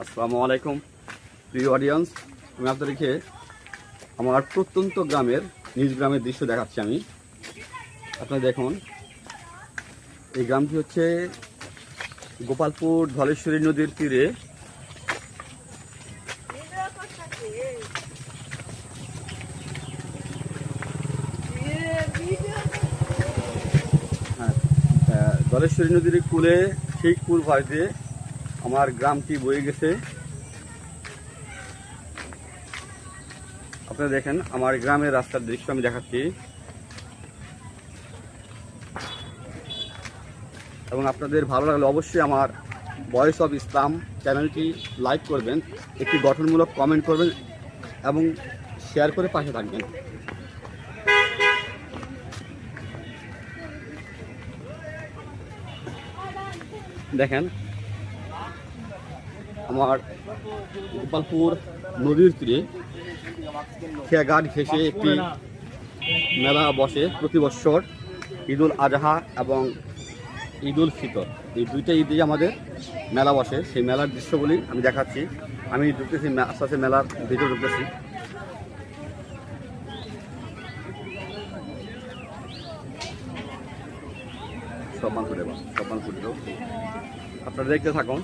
আসসালামু আলাইকুম প্রিয় অডিয়েন্স, আমি আপনাদেরকে আমার প্রত্যন্ত গ্রামের নিজ গ্রামের দৃশ্য দেখাচ্ছি। আমি আপনারা দেখুন, এই গ্রামটি হচ্ছে গোপালপুর ধলেশ্বরী নদীর তীরে। ধলেশ্বরী নদীর কূলে ঠিক পূর্ব ভারতে আমার গ্রামটি বয়ে গেছে। আপনারা দেখেন, আমার গ্রামের রাস্তার দৃশ্য আমি দেখাচ্ছি এবং আপনাদের ভালো লাগলে অবশ্যই আমার ভয়েস অফ ইসলাম চ্যানেলটি লাইক করবেন, একটি গঠনমূলক কমেন্ট করবেন এবং শেয়ার করে পাশে থাকবেন। দেখেন, আমার গোপালপুর নদীর তীরে খেয়াঘাট ঘেঁষে একটি মেলা বসে প্রতি বছর। ঈদুল আজহা এবং ঈদুল ফিতর, এই দুইটা ঈদে আমাদের মেলা বসে। সেই মেলার দৃশ্যগুলি আমি দেখাচ্ছি। আমি ঢুকতেছি, আস্তে আস্তে মেলার ভিতরে ঢুকতেছি। সম্মান করে দাও, আপনারা দেখতে থাকুন।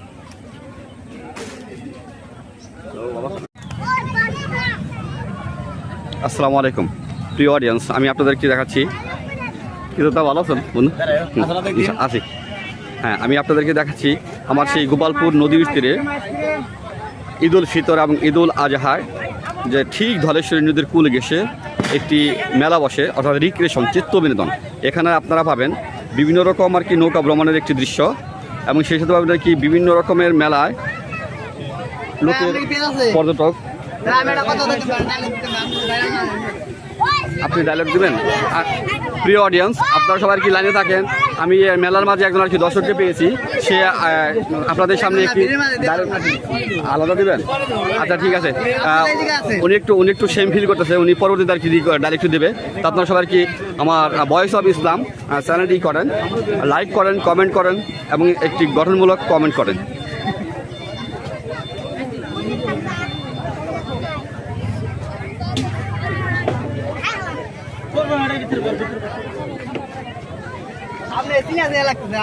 আসসালামু আলাইকুম প্রিয় অডিয়েন্স, আমি আপনাদেরকে দেখাচ্ছি। কিন্তু তা ভালো আছেন বন্ধু? আছি। হ্যাঁ, আমি আপনাদেরকে দেখাচ্ছি আমার সেই গোপালপুর নদীর তীরে ঈদুল ফিতর এবং ঈদুল আজহায় যে ঠিক ধলেশ্বরী নদীর কূল ঘেঁষে একটি মেলা বসে, অর্থাৎ রিক্রিয়েশন, চিত্ত বিনোদন। এখানে আপনারা পাবেন বিভিন্ন রকম আর কি নৌকা ভ্রমণের একটি দৃশ্য এবং সেই সাথে পাবেন কি বিভিন্ন রকমের মেলায় লোকের পর্যটক। আপনি ডায়লগ দিবেন? প্রিয় অডিয়েন্স, আপনারা সবাই কি লাইনে থাকেন। আমি মেলার মাঝে একজন আর কি দর্শককে পেয়েছি, সে আপনাদের সামনে একটি ডায়লগ আলাদা দিবেন। আচ্ছা, ঠিক আছে। উনি একটু সেম ফিল করতেছে, উনি পরবর্তীতে আর কি ডাইরেক্ট দেবে। তো আপনারা সবাই কি আমার ভয়েস অফ ইসলাম চ্যানেলটি করেন, লাইক করেন, কমেন্ট করেন এবং একটি গঠনমূলক কমেন্ট করেন। আপনি এসে লাগতেছে